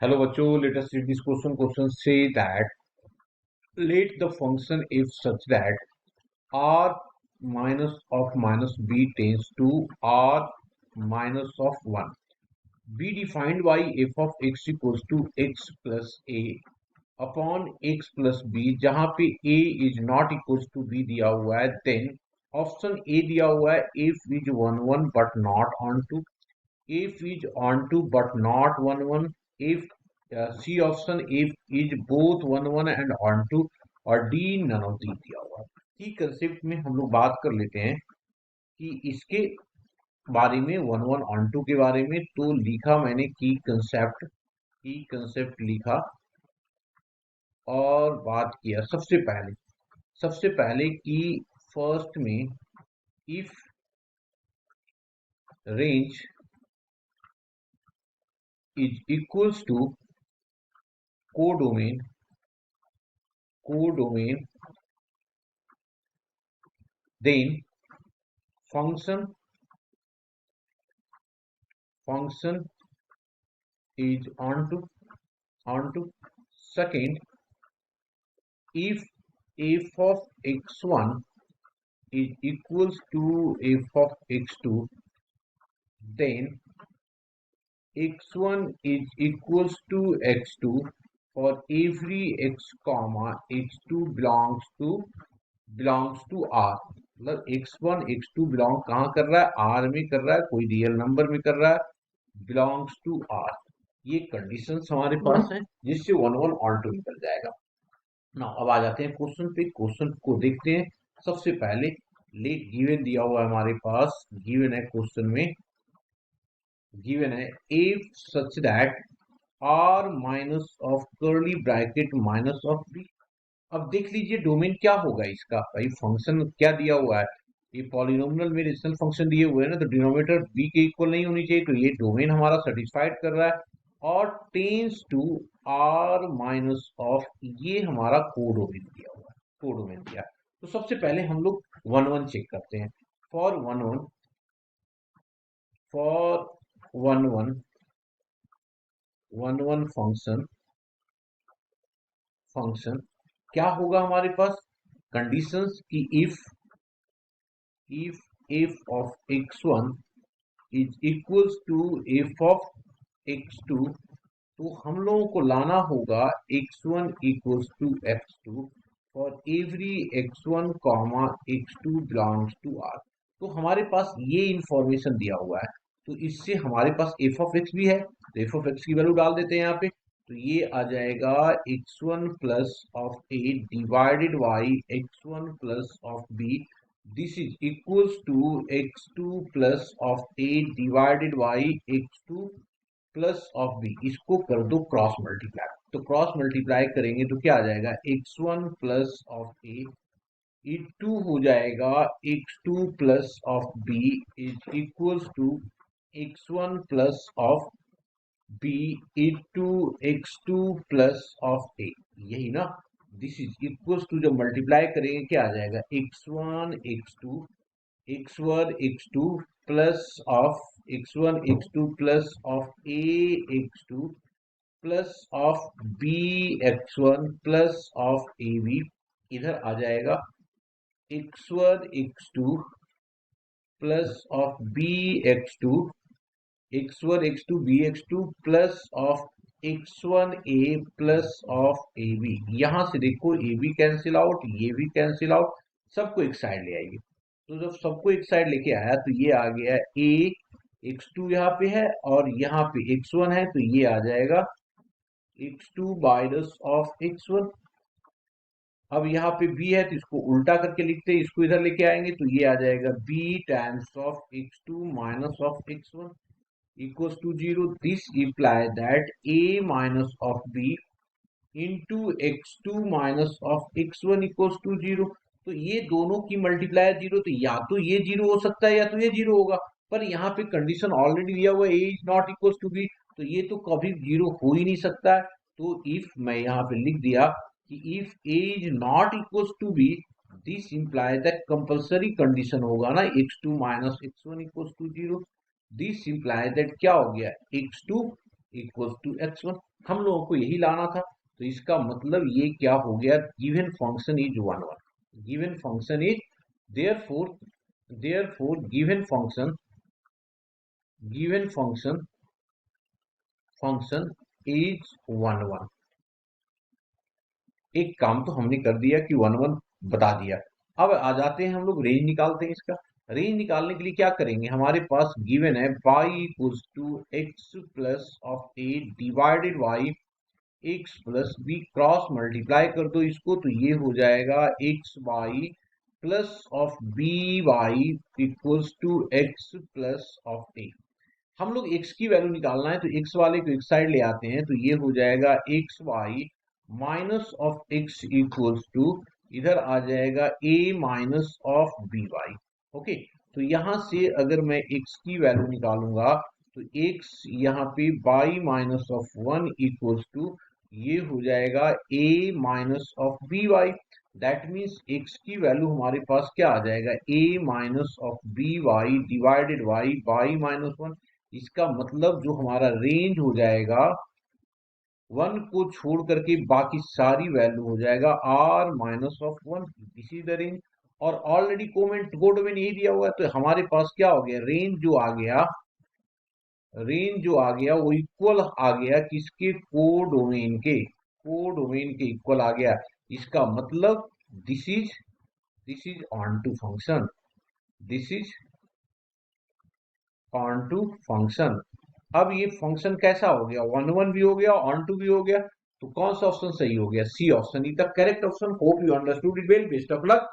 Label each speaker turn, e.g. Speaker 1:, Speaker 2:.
Speaker 1: Hello बच्चों, let us read this question. Question say that let the function f such that r minus of minus b tends to r minus of 1 be defined by f of x equals to x plus a upon x plus b जहां पे a is not equals to b दिया हुआ है, then option a दिया हुआ है f is 1 1 but not on to, if is onto but not 1 1, if C option if is both 1 1 and onto, और D none of these दिया हुआ है। की कंसेप्ट में हम लोग बात कर लेते हैं कि इसके बारे में 1 1 onto के बारे में। तो लिखा मैंने की कंसेप्ट लिखा और बात किया सबसे पहले कि फर्स्ट में if range is equals to codomain then function is onto second, if f of x1 is equals to f of x2, then x1 is equals to x2 for every x comma x2 belongs to r। मतलब x1 x2 belong कहाँ कर रहा है, r में कर रहा है, कोई रियल नंबर में कर रहा है, बिलोंग्स टू r। ये कंडीशंस हमारे पास है जिससे 1 1 ऑन टू निकल जाएगा ना। अब आ जाते हैं क्वेश्चन पे, क्वेश्चन को देखते हैं। सबसे पहले लेट गिवन दिया हुआ है हमारे पास, गिवन है क्वेश्चन में, गिवन है if such that r minus of curly bracket minus of b। अब देख लीजिए डोमेन क्या होगा इसका, भाई फंक्शन क्या दिया हुआ है, ये पॉलिनोमियल में रेशनल फंक्शन दिए हुए हैं ना, तो डिनोमिनेटर b के इक्वल नहीं होनी चाहिए, तो ये डोमेन हमारा सेटिस्फाइड कर रहा है। और tends to r minus of, ये हमारा कोडोमेन दिया हुआ है, कोडोमेन दिया है। तो सबसे पहले हम लोग 1 1 चेक करते हैं। फॉर 1 1 फंक्शन क्या होगा हमारे पास, कंडीशंस की if f of x1 is equals to f of x2, तो हम लोगों को लाना होगा x1 equals to x2 for every x1 comma x2 belongs to r। तो हमारे पास ये इंफॉर्मेशन दिया हुआ है, तो इससे हमारे पास f of x भी है, तो f of x की वैल्यू डाल देते हैं यहाँ पे। तो ये आ जाएगा x1 plus of a divided by x1 plus of b, this is equals to x2 plus of a divided by x2 plus of b। इसको कर दो क्रॉस मल्टीप्लाई, तो क्रॉस मल्टीप्लाई करेंगे तो क्या आ जाएगा, x1 plus of a into हो जाएगा x2 plus of b is equals to x1 plus of b into x2 plus of a, यही ना। दिस इज इक्वल्स टू, जब मल्टीप्लाई करेंगे क्या आ जाएगा, x1 x2 plus of x1 x2 plus of a x2 plus of b x1 plus of ab, इधर आ जाएगा x1 x2 plus of b x2 x1 x2 bx2 plus of x1a plus of ab। यहां से देखो ab cancel out, ये भी cancel out, सबको एक साइड ले आइए। तो जब सबको एक साइड लेके आया तो ये आ गया a x2 यहाँ पे है और यहाँ पे x1 है, तो ये आ जाएगा x2 माइनस ऑफ x1। अब यहाँ पे b है तो इसको उल्टा करके लिखते हैं, इसको इधर लेके आएंगे तो ये आ जाएगा b times of x2 minus of x1 equals to 0। This implies that a minus of b into x2 minus of x1 equals to 0। तो ये दोनों की मल्टीप्लाई 0, तो या तो ये 0 हो सकता है या तो ये 0 होगा, पर यहाँ पे कंडीशन ऑलरेडी दिया हुआ है a is not equals to b, तो ये तो कभी 0 हो ही नहीं सकता है। तो इफ मैं यहाँ पे लिख दिया कि if a is not equals to b, this implies that compulsory condition होगा ना x2 minus x1 equals to 0। This implies that क्या हो गया, x2 इक्वल्स टू x1। हम लोगों को यही लाना था, तो इसका मतलब ये क्या हो गया, given function is 1 1। Given function is therefore given function is 1 1। एक काम तो हमने कर दिया कि 1 1 बता दिया। अब आ जाते हैं हम लोग रेंज निकालते हैं इसका। रेंज निकालने के लिए क्या करेंगे, हमारे पास गिवन है y equals to x plus of a divided y x plus b, cross multiply कर दो इसको तो ये हो जाएगा x y plus of b y equals to x plus of a. हम लोग x की वैल्यू निकालना है तो x वाले को एक साइड ले आते हैं तो ये हो जाएगा x y minus of x equals to, इधर आ जाएगा a minus of b y. Okay, तो यहां से अगर मैं x की वैल्यू निकालूंगा तो x यहाँ पे y minus of 1 equals to ये हो जाएगा a minus of b y. That means x की वैल्यू हमारे पास क्या आ जाएगा, a minus of b y divided y minus 1। इसका मतलब जो हमारा रेंज हो जाएगा 1 को छोड़ करके बाकी सारी वैल्यू हो जाएगा r minus of 1। This is the range. और ऑलरेडी कोडोमेन यही दिया हुआ है तो हमारे पास क्या हो गया, रेंज जो आ गया वो इक्वल आ गया किसके, कोडोमेन के इक्वल आ गया। इसका मतलब this is onto function, this is onto function. अब ये फंक्शन कैसा हो गया, 1 1 भी हो गया, ऑन टू भी हो गया, तो कौन सा ऑप्शन सही हो गया, C option is the correct option. Hope you understood it well, best of luck.